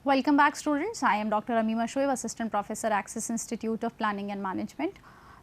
Welcome back students, I am Dr. Amima Shoaib, Assistant Professor, Axis Institute of Planning and Management.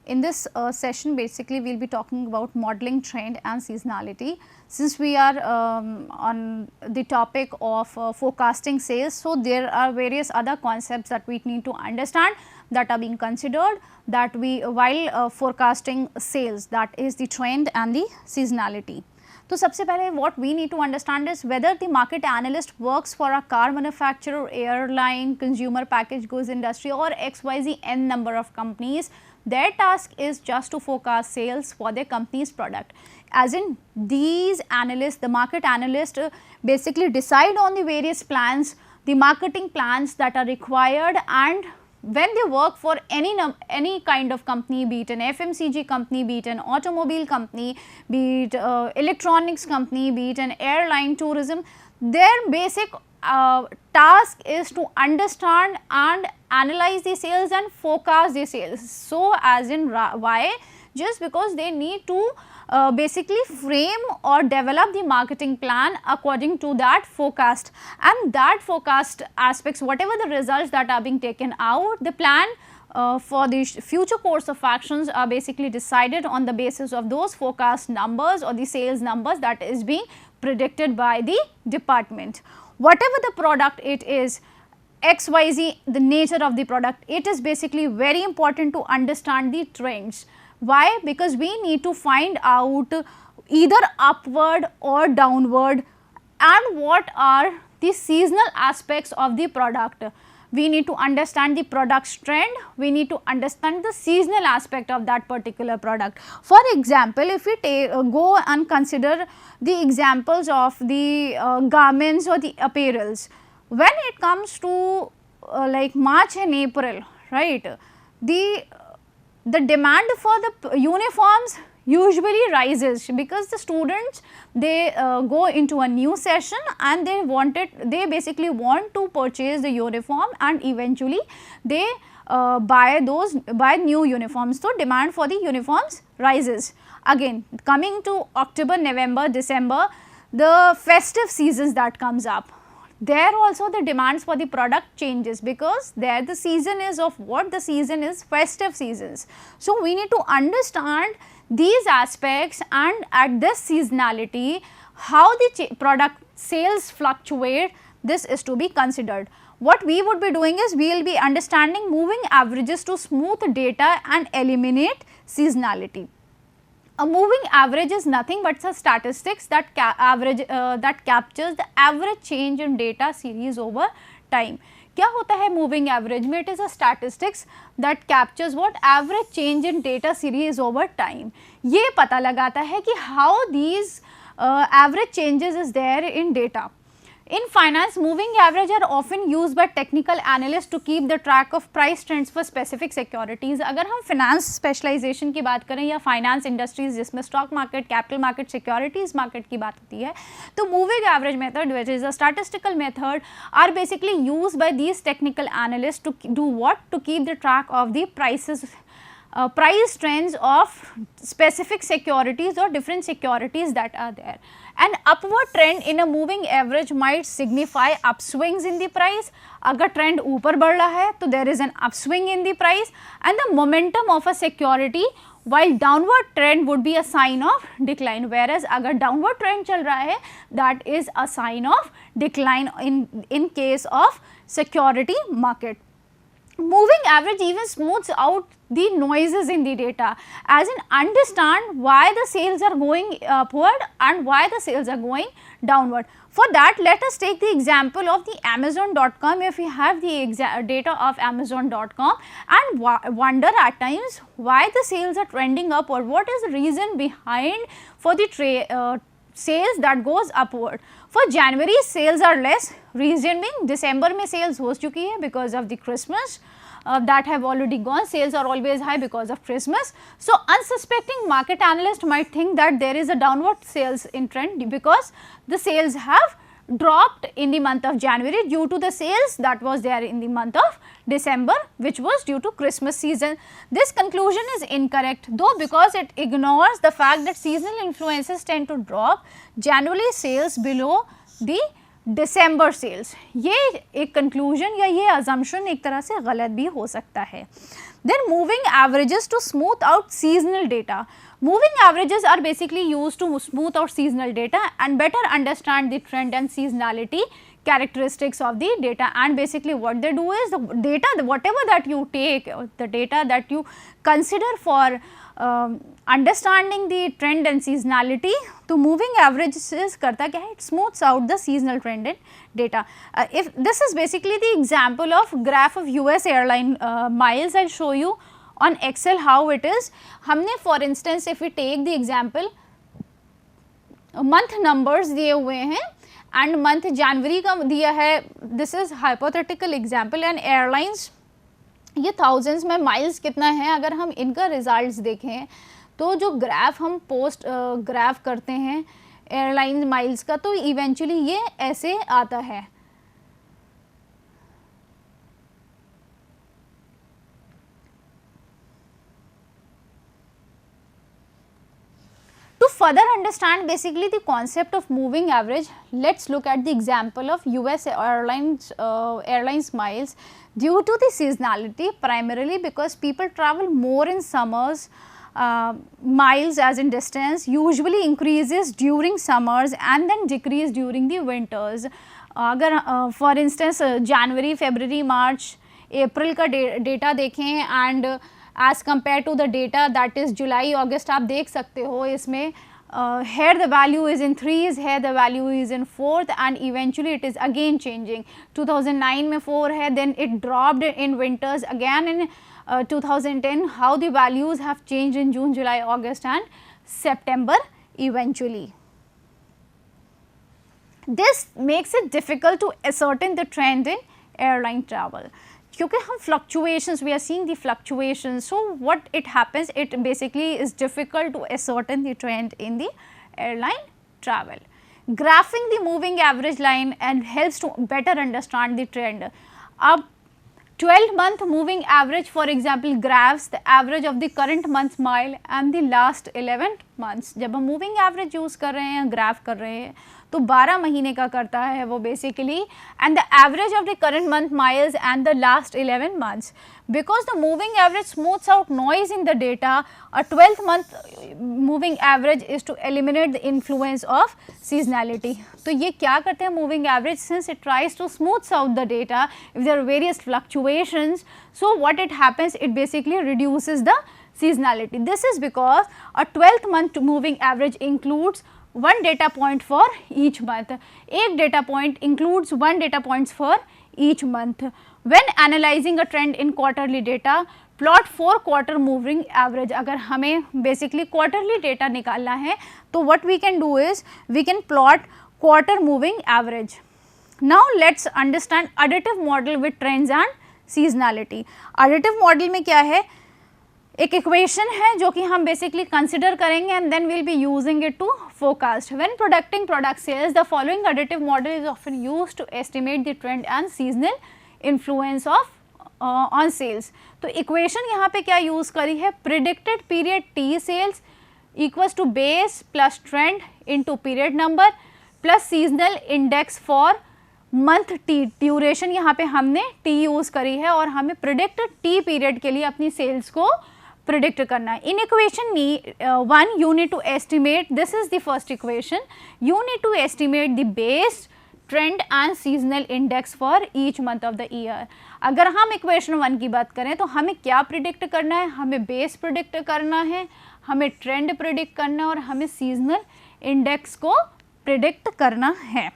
In this session basically we will be talking about modeling trend and seasonality. Since we are on the topic of forecasting sales, so there are various other concepts that we need to understand that are being considered that we while forecasting sales, that is the trend and the seasonality. तो सबसे पहले what we need to understand is whether the market analyst works for a car manufacturer, airline, consumer packaged goods industry or XYZ n number of companies. Their task is just to forecast sales for their company's product. As in these analysts, the market analyst basically decide on the various plans, the marketing plans that are required, and when they work for any kind of company, be it an FMCG company, be it an automobile company, be it electronics company, be it an airline, tourism, their basic task is to understand and analyze the sales and forecast the sales. So, as in why? Just because they need to basically frame or develop the marketing plan according to that forecast, and that forecast aspects, whatever the results that are being taken out, the plan for the future course of actions are basically decided on the basis of those forecast numbers or the sales numbers that is being predicted by the department. Whatever the product it is, XYZ, the nature of the product, it is basically very important to understand the trends. Why? Because we need to find out either upward or downward and what are the seasonal aspects of the product. We need to understand the product's trend, we need to understand the seasonal aspect of that particular product. For example, if we go and consider the examples of the garments or the apparels, when it comes to like March and April, right, the demand for the uniforms usually rises because the students, they go into a new session and they basically want to purchase the uniform, and eventually they buy new uniforms. So, demand for the uniforms rises. Again, coming to October, November, December, the festive seasons that comes up, there also the demands for the product changes because there the season is of what? The season is festive seasons. So, we need to understand these aspects, and at this seasonality how the product sales fluctuate, this is to be considered. What we would be doing is we will be understanding moving averages to smooth data and eliminate seasonality. A moving average is nothing but a statistics that captures the average change in data series over time. क्या होता है moving average में? It is a statistics that captures what? Average change in data series over time. ये पता लगाता है कि how these average changes is there in data. In finance, moving average are often used by technical analysts to keep the track of price trends for specific securities. अगर हम finance specialization की बात करें या finance industries जिसमें stock market, capital market, securities market की बात होती है, तो moving average method, which is a statistical method, are basically used by these technical analysts to do what? To keep the track of the prices. Price trends of specific securities or different securities that are there. An upward trend in a moving average might signify upswings in the price. अगर trend ऊपर बढ़ रहा है तो there is an upswing in the price, and the momentum of a security, while downward trend would be a sign of decline, whereas अगर downward trend चल रहा है, that is a sign of decline in case of security market. Moving average even smooths out the noises in the data, as in understand why the sales are going upward and why the sales are going downward. For that, let us take the example of the Amazon.com. If we have the data of Amazon.com and wonder at times why the sales are trending up, or what is the reason behind for the sales that goes upward. For January, sales are less, reason being December में sales हो चुकी है because of the Christmas that have already gone. Sales are always high because of Christmas. So, unsuspecting market analyst might think that there is a downward sales in trend because the sales have dropped in the month of January due to the sales that was there in the month of December, which was due to Christmas season. This conclusion is incorrect though, because it ignores the fact that seasonal influences tend to drop January sales below the December sales, ये एक conclusion या ये assumption एक तरह से गलत भी हो सकता है। Then moving averages to smooth out seasonal data, moving averages are basically used to smooth out seasonal data and better understand the trend and seasonality characteristics of the data, and basically what they do is the data, whatever that you take, the data that you consider for understanding the trend and seasonality, तो moving averages करता क्या है, it smooths out the seasonal trend and data. If this is basically the example of graph of US airline miles, I'll show you on Excel how it is. हमने for instance if we take the example month numbers दिए हुए हैं and month जनवरी का दिया है, this is hypothetical example, and airlines ये thousands में miles कितना है, अगर हम इनका results देखें तो जो ग्राफ हम पोस्ट ग्राफ करते हैं एयरलाइन माइल्स का, तो इवेंचुअली ये ऐसे आता है। To further understand basically the concept of moving average, let's look at the example of US airlines miles. Due to the seasonality, primarily because people travel more in summers, miles as in distance usually increases during summers and then decrease during the winters. अगर for instance जनवरी, फरवरी, मार्च, अप्रैल का data देखें and as compared to the data that is जुलाई, अगस्त, आप देख सकते हो इसमें here the value is in 3s, here the value is in 4th, and eventually it is again changing. 2009 में 4 है, then it dropped in winters again in 2010. How the values have changed in June, July, August and September eventually. This makes it difficult to ascertain the trend in airline travel. क्योंकि हम fluctuations, we are seeing the fluctuations, so what it happens, it basically is difficult to ascertain the trend in the airline travel. Graphing the moving average line and helps to better understand the trend. अब 12-month moving average, for example, graphs the average of the current month's mile and the last 11 months. जब हम moving average use कर रहे हैं, graph कर रहे हैं, तो 12 महीने का करता है वो basically, and the average of the current month miles and the last 11 months. Because the moving average smooths out noise in the data, a 12th month moving average is to eliminate the influence of seasonality. तो ये क्या करते हैं moving average, since it tries to smooth out the data if there are various fluctuations, so what it happens, it basically reduces the seasonality. This is because a 12th month moving average includes one data point for each month. एक data point includes one data points for each month. When analyzing a trend in quarterly data, plot 4 quarter moving average. अगर हमें basically quarterly data निकालना है, तो what we can do is we can plot quarter moving average. Now let's understand additive model with trends and seasonality. Additive model में क्या है, एक equation है जो कि हम बेसिकली कंसिडर करेंगे and then we'll be using it to forecast. When predicting product sales, the following additive model is often used to estimate the trend and seasonal influence of on sales. तो equation यहाँ पे क्या use करी है, predicted period T sales equals to base plus trend into period number plus seasonal index for month T, duration यहाँ पे हमने T use करी है और हमें प्रिडिक्टेड टी पीरियड के लिए अपनी सेल्स को प्रिडिक्ट करना है. In equation 1 you need to estimate, this is the first equation, you need to estimate the base trend and seasonal index for each month of the year. अगर हम equation 1 की बात करें तो हमें क्या प्रिडिक्ट करना है, हमें बेस प्रिडिक्ट करना है, हमें ट्रेंड प्रिडिक्ट करना है और हमें सीजनल इंडेक्स को प्रिडिक्ट करना है.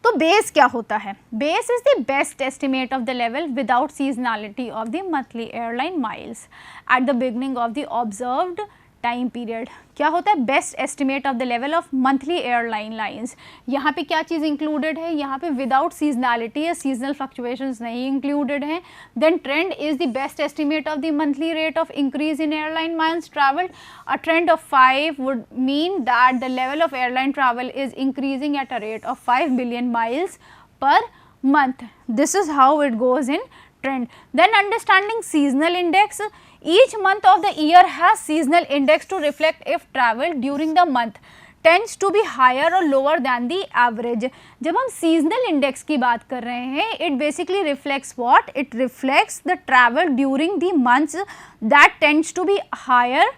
तो बेस क्या होता है, base is the best estimate of the level without seasonality of the monthly airline miles at the beginning of the observed time period. क्या होता है, best estimate of the level of monthly airline lines. यहाँ पे क्या चीज़ included है, यहाँ पे विदाउट सीजनलिटी या सीजनल फ्लक्चुएशंस नहीं इंक्लूडेड है. Then trend is the best estimate of the monthly rate of increase in airline miles travelled. A trend of 5 would mean that the level of airline travel is increasing at a rate of 5 billion miles per month. This is how it goes in trend. Then understanding seasonal index. Each month of the year has seasonal index to reflect if travel during the month. Tends to be higher और lower than the average. जब हम seasonal index की बात कर रहे हैं, it basically reflects what, it reflects the travel during the months that tends to be higher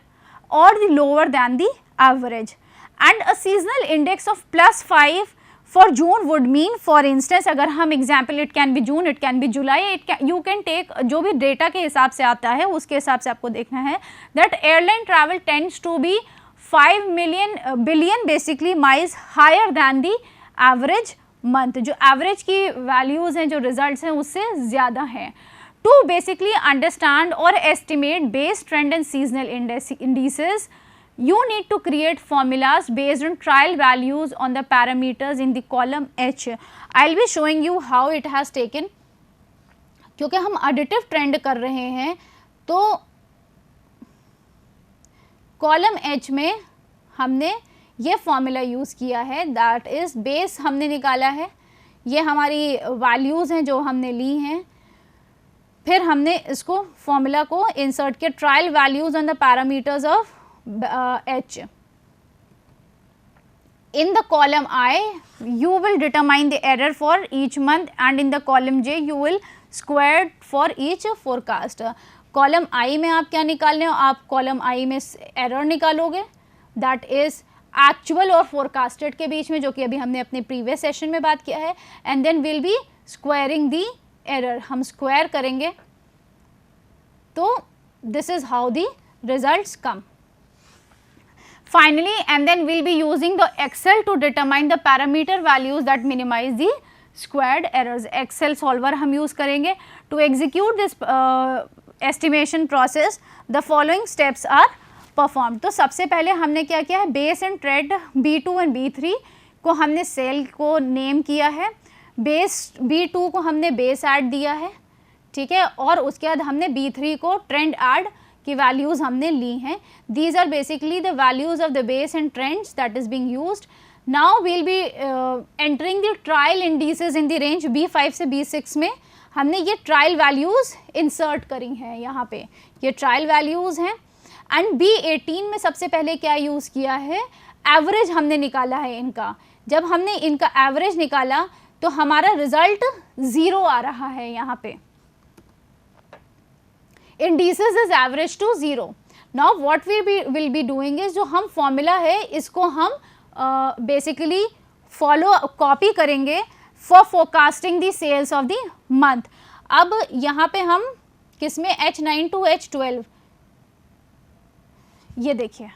और the lower than the average. And a seasonal index of +5 for June would mean, for instance अगर हम example, it can be June, it can be July, you can take जो भी data के हिसाब से आता है उसके हिसाब से आपको देखना है, that airline travel tends to be 5 billion basically miles higher than the average month. जो एवरेज की वैल्यूज़ हैं, जो रिजल्ट्स हैं, उससे ज़्यादा हैं। टू बेसिकली अंडरस्टैंड और estimate base trend and seasonal indices, you need to create formulas based on trial values on the parameters in the column H. I'll be showing you how it has taken. क्योंकि हम additive trend कर रहे हैं, तो column H में हमने ये formula use किया है, दैट इज़ बेस हमने निकाला है, ये हमारी वैल्यूज़ हैं जो हमने ली हैं, फिर हमने इसको फॉर्मूला को इंसर्ट किया, trial values on the parameters of H. In the column I, you will determine the error for each month, and in the column J, you will square for each forecast. Column I में आप क्या निकालने हो, आप column I में error निकालोगे, that is actual और forecasted के बीच में, जो कि अभी हमने अपने प्रीवियस सेशन में बात किया है, and then will be squaring the error, हम स्क्वायर करेंगे, तो this is how the results come. Finally, and then we'll be using the Excel to determine the parameter values that minimize the squared errors. Excel solver हम use करेंगे. To execute this estimation process, the following steps are performed. तो सबसे पहले हमने क्या किया है, base and trade B2 and B3 को हमने सेल को नेम किया है, बेस B2 को हमने बेस ऐड दिया है, ठीक है, और उसके बाद हमने B3 को ट्रेंड ऐड की वैल्यूज़ हमने ली हैं. These are basically the values of the base and trends that is being used. Now will be entering the trial indices in the range B5 से B6 में हमने ये ट्रायल वैल्यूज़ इंसर्ट करी हैं, यहाँ पे ये ट्रायल वैल्यूज़ हैं. एंड B18 में सबसे पहले क्या यूज़ किया है, एवरेज हमने निकाला है इनका. जब हमने इनका एवरेज निकाला तो हमारा रिजल्ट 0 आ रहा है यहाँ पे. Indices is average to 0. Now what we will be doing is, जो हम फॉर्मूला है इसको हम बेसिकली कॉपी करेंगे for forecasting the sales of the month. अब यहाँ पे हम किसमें, H9 to H12, ये देखिए,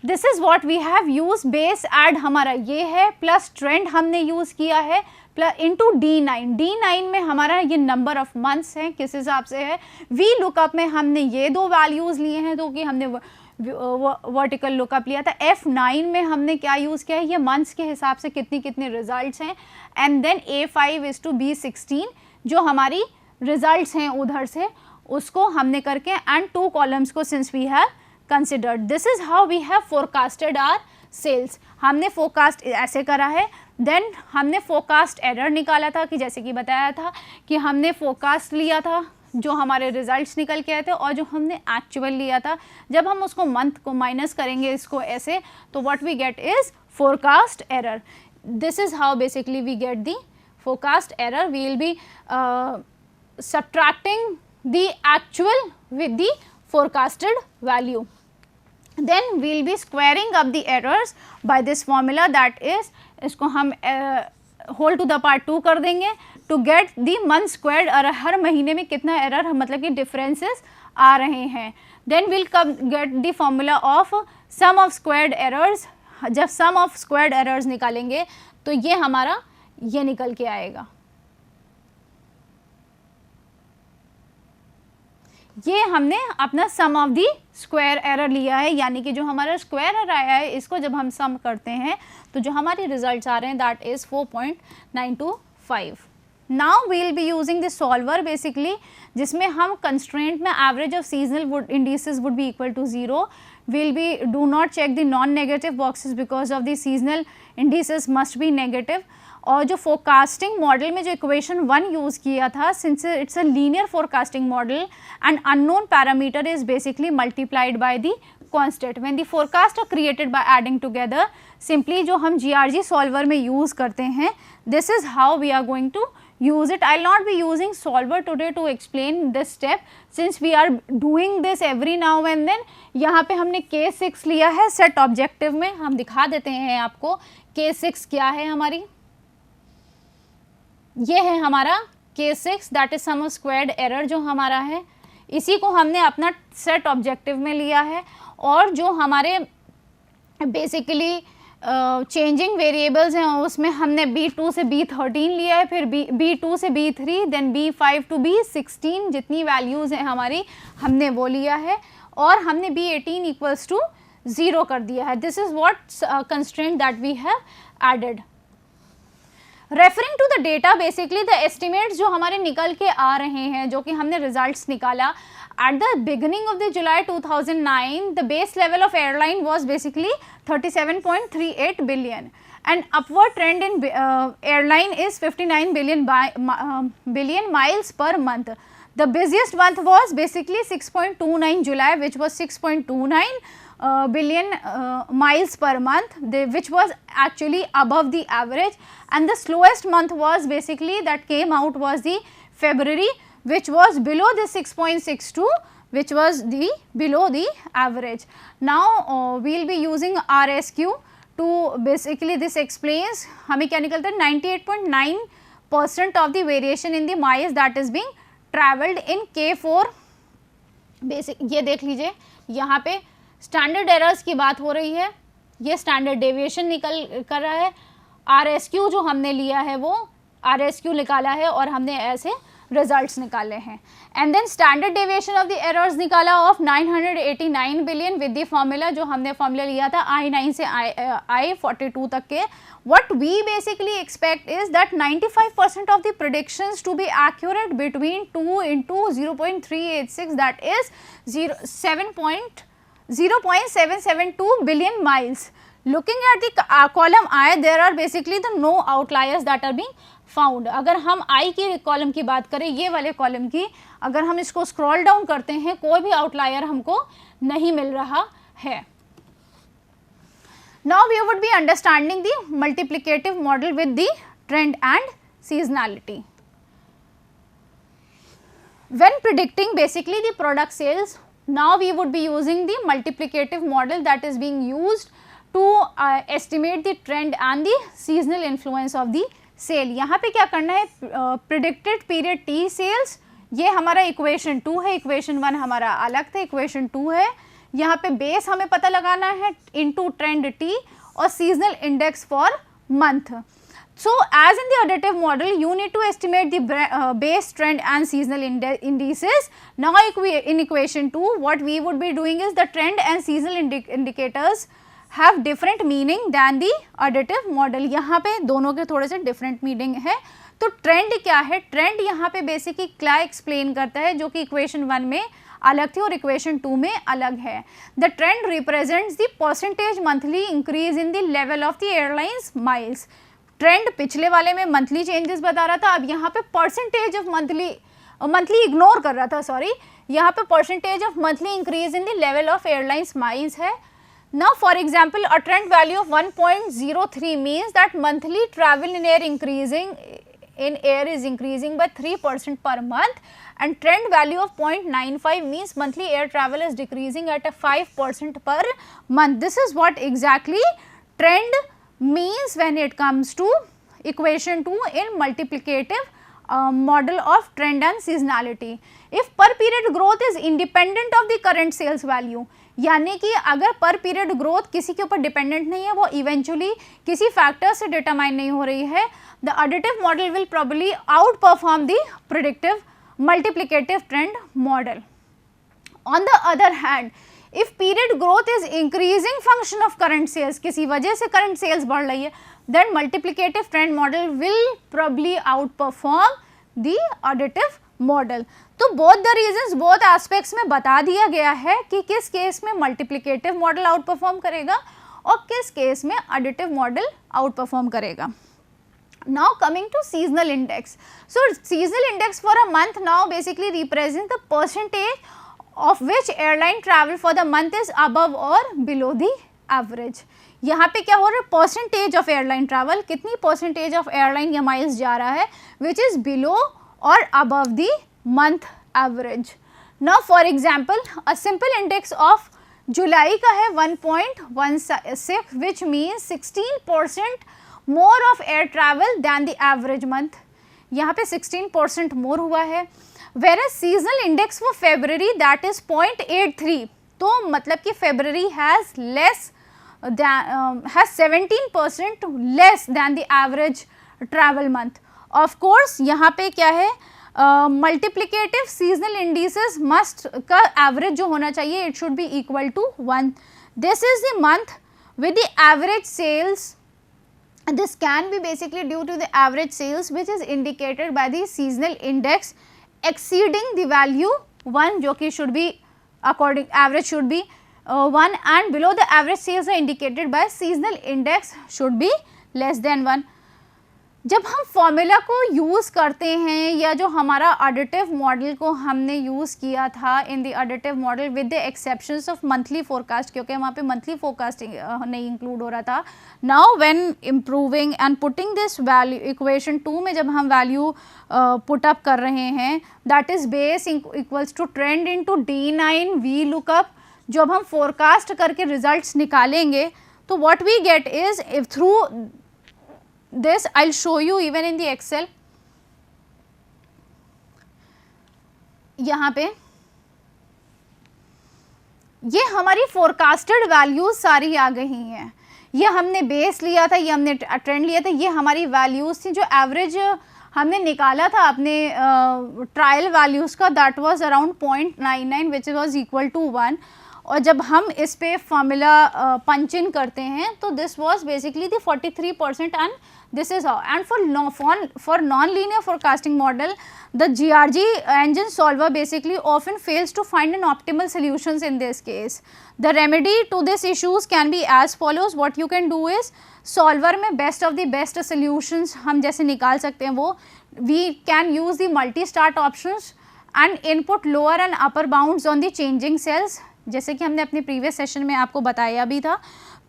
this is what we have use. Base add हमारा ये है, प्लस ट्रेंड हमने यूज़ किया है, इंटू D9 में हमारा ये नंबर ऑफ मंथ्स हैं, किस हिसाब से है. वी लुकअप में हमने ये दो वैल्यूज़ लिए हैं, तो कि हमने वर्टिकल लुकअप लिया था. F9 में हमने क्या यूज़ किया है, ये मंथ्स के हिसाब से कितने रिजल्ट्स हैं. एंड देन A5:B16 जो हमारी रिजल्ट्स हैं उधर से, उसको हमने करके, एंड 2 कॉलम्स को since we have considered. This is how we have forecasted our sales. हमने फोरकास्ट ऐसे करा है. देन हमने फोरकास्ट एरर निकाला था, कि जैसे कि बताया था कि हमने फोरकास्ट लिया था, जो हमारे रिजल्ट्स निकल के आए थे, और जो हमने एक्चुअल लिया था. जब हम उसको मंथ को माइनस करेंगे इसको ऐसे, तो what we get is forecast error. This is how basically we get the forecast error. We will be subtracting the actual with the forecasted value. Then we'll be squaring up the errors by this formula, that is, इसको हम whole to the power 2 कर देंगे to get the month squared. और हर महीने में कितना error, मतलब कि डिफरेंसेस आ रहे हैं. Then we'll get the formula of sum of squared errors. जब sum of squared errors निकालेंगे तो ये हमारा ये निकल के आएगा. ये हमने अपना सम ऑफ दी स्क्वायर एरर लिया है, यानी कि जो हमारा स्क्वायर एरर आया है इसको जब हम सम करते हैं तो जो हमारे रिजल्ट्स आ रहे हैं that is 4.925. Now we will be using this solver basically, जिसमें हम कंस्ट्रेंट में average of seasonal indices would be equal to 0. Will be do not check the non negative boxes because of the seasonal indices must be negative. और जो forecasting model में जो equation 1 use किया था, since it's a linear forecasting model and unknown parameter is basically multiplied by the constant. When the forecast are created by adding together, simply जो हम GRG solver में use करते हैं, this is how we are going to use it. I'll not be using solver today to explain this step since we are doing this every now and then. यहाँ पे हमने case 6 लिया है set objective में, हम दिखा देते हैं आपको case 6 क्या है हमारी. ये है हमारा case 6 that is sum of squared error जो हमारा है, इसी को हमने अपना सेट ऑब्जेक्टिव में लिया है. और जो हमारे बेसिकली चेंजिंग वेरिएबल्स हैं उसमें हमने B2 से B13 लिया है, फिर B2 से B3, then B5 to B16 जितनी वैल्यूज़ हैं हमारी हमने वो लिया है, और हमने B18 इक्वल्स टू 0 कर दिया है. This is what constraint that we have added. Referring to the data, basically the estimates जो हमारे निकल के आ रहे हैं, जो कि हमने रिजल्ट्स निकाला at the beginning of the July 2009, the base level of airline was basically 37.38 billion, and upward trend in airline is 59 billion miles per month. The busiest month was basically 6.29 July, which was 6.29 billion miles per month, which was actually above the average, and the slowest month was basically that came out was the February, which was below the 6.62, which was the below the average. Now we will be using RSQ to basically this explains हमें क्या निकलता है 98.9% of the variation in the miles that is being travelled in K4 basic. ये देख लीजिए यहाँ पे standard errors की बात हो रही है, ये स्टैंडर्ड डेविएशन निकल कर रहा है. RSQ जो हमने लिया है वो RSQ निकाला है और हमने ऐसे रिजल्ट्स निकाले हैं. And then standard deviation of the errors निकाला of 989 billion with the formula जो हमने फॉर्मूला लिया था I9 से I42 तक के. What we basically expect is that 95% of the predictions to be accurate between 2 into 0.386 that is 0.772 billion miles. Looking at the column I, there are basically the no outliers that are being found. अगर हम I की column की बात करें, ये वाले column की, अगर हम इसको स्क्रॉल डाउन करते हैं कोई भी आउटलायर हमको नहीं मिल रहा है. Now we would be understanding the multiplicative model with the trend and seasonality. When predicting basically the product sales, now we would be using the multiplicative model that is being used to estimate the trend and the seasonal influence of the sale. यहाँ पे क्या करना है, predicted period T sales, ये हमारा equation 2 है, equation 1 हमारा अलग था, इक्वेशन 2 है. यहाँ पे बेस हमें पता लगाना है इनटू ट्रेंड T और seasonal index for month. So as in the additive model, you need to estimate the base trend and seasonal indices. Now in equation 2, what we would be doing is the trend and seasonal indicators have different meaning than the additive model. यहाँ पे दोनों के थोड़े से different meaning है. तो trend क्या है, ट्रेंड यहाँ पे बेसिकली क्या एक्सप्लेन करता है जो कि इक्वेशन 1 में अलग थी और इक्वेशन 2 में अलग है. The trend represents the percentage monthly increase in the level of the airlines miles. Trend पिछले वाले में मंथली चेंजेस बता रहा था, अब यहाँ पे परसेंटेज ऑफ मंथली इग्नोर कर रहा था, सॉरी, यहाँ पे percentage of monthly increase in the level of airlines miles है. Now for example, a trend value of 1.03 means that monthly travel in air is increasing by 3% per month, and trend value of 0.95 means monthly air travel is decreasing at a 5% per month. This is what exactly trend means when it comes to equation 2 in multiplicative model of trend and seasonality. If per period growth is independent of the current sales value, यानी कि अगर पर period growth किसी के ऊपर dependent नहीं है, वो इवेंचुअली किसी फैक्टर से डिटरमाइन नहीं हो रही है, the additive model will probably outperform the predictive multiplicative trend model. On the other hand, if period growth is increasing function of current sales, किसी वजह से करंट सेल्स बढ़ रही है, then multiplicative trend model will probably outperform the additive model. तो both the reasons, both aspects में बता दिया गया है कि किस केस में मल्टीप्लिकेटिव मॉडल आउट परफॉर्म करेगा और किस केस में एडिटिव मॉडल आउट परफॉर्म करेगा. Now coming to seasonal index. So seasonal index for a month now basically represent the percentage of which airline travel for the month is above और below the average. यहाँ पे क्या हो रहा है, percentage of airline travel, कितनी percentage of airline या miles जा रहा है विच इज बिलो और above the month average. Now for example a simple index of July का है 1.16 which means 16% more of air travel than the average month. यहाँ पे 16% मोर हुआ है। Where seasonal index for February that is 0.83, तो मतलब कि February has less has 17% less than the average travel month. Of course यहाँ पे क्या है, मल्टीप्लिकेटिव सीजनल इंडिसेस मस्ट का एवरेज जो होना चाहिए it should be equal to 1. This is the month with the average sales. This can be basically due to the average sales which is indicated by the seasonal index exceeding the value 1, जो कि should be according average should be 1 and below the average sales are indicated by seasonal index should be less than 1. जब हम formula को use करते हैं या जो हमारा एडिटिव मॉडल को हमने यूज़ किया था in the additive model with the exceptions of monthly forecast, क्योंकि वहाँ पे मंथली फोरकास्टिंग नहीं इंक्लूड हो रहा था. Now when improving and putting this value equation 2 में जब हम वैल्यू पुट अप कर रहे हैं that is base equals to trend into D9 we look up. जब हम फोरकास्ट करके रिजल्ट्स निकालेंगे तो what we get is if through this I'll show you even in the Excel. यहाँ पे ये हमारी फोरकास्टेड वैल्यूज सारी आ गई हैं. ये हमने बेस लिया था, ये हमने ट्रेंड लिया था, ये हमारी वैल्यूज थी. जो एवरेज हमने निकाला था अपने ट्रायल वैल्यूज का that was around 0.99 which was equal to 1. और जब हम इस पे फॉर्मूला पंच इन करते हैं तो this was basically the 43% and this is how. And for non-linear forecasting model the GRG engine solver basically often fails to find an optimal solutions in this case. The remedy to this issues can be as follows. What you can do is solver में best of the best solutions हम जैसे निकाल सकते हैं वो we can use the multi-start options and input lower and upper bounds on the changing cells, जैसे कि हमने अपने previous session में आपको बताया भी था.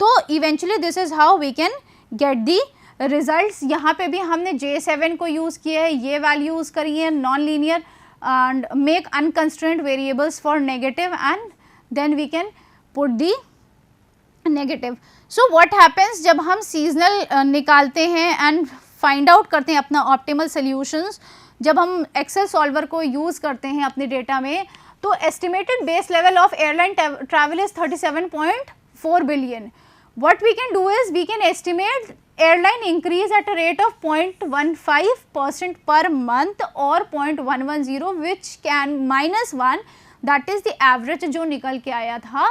तो eventually this is how we can get the results. यहाँ पे भी हमने J7 को यूज़ किया है, ये वैल्यू यूज़ करी है non linear and make unconstrained variables for negative and then we can put the negative. So what happens जब हम सीजनल निकालते हैं एंड फाइंड आउट करते हैं अपना ऑप्टिमल सोल्यूशंस, जब हम एक्सेल सॉल्वर को यूज़ करते हैं अपने डेटा में, तो estimated base level of airline travel is 37.4 billion. What we can do is we can estimate airline increase at a rate of 0.15% per month or 0.110 which can -1 that is the average जो निकल के आया था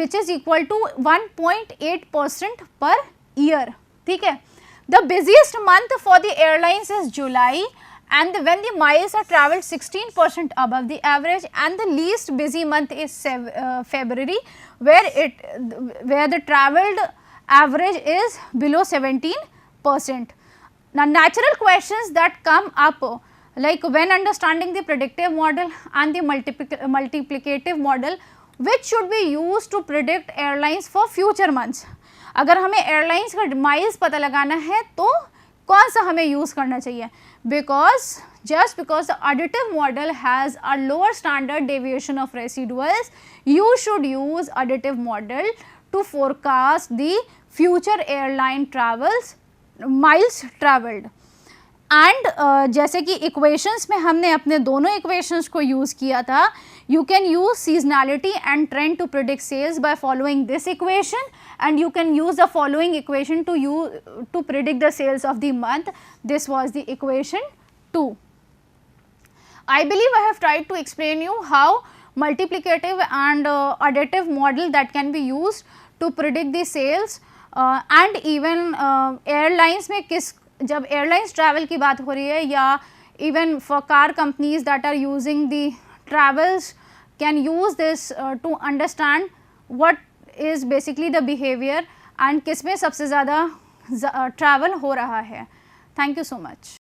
which is equal to 1.8% per year. ठीक है. The busiest month for the airlines is July and when the miles are traveled 16% above the average, and the least busy month is February where the traveled average is below 17%. Now natural questions that come up like when understanding the predictive model and the multiplicative model, which should be used to predict airlines for future months. अगर हमें airlines का miles पता लगाना है तो कौन सा हमें यूज़ करना चाहिए? Just because the additive model has a lower standard deviation of residuals, you should use additive model to forecast the future airline travels miles traveled. And जैसे कि equations में हमने अपने दोनों equations को use किया था, you can use seasonality and trend to predict sales by following this equation, and you can use the following equation to predict the sales of the month. This was the equation 2. I believe I have tried to explain you how multiplicative and additive model that can be used to predict the sales and even airlines में जब airlines travel की बात हो रही है या even for car companies that are using the travels can use this to understand what is basically the behavior and किस में सबसे ज़्यादा travel हो रहा है. Thank you so much.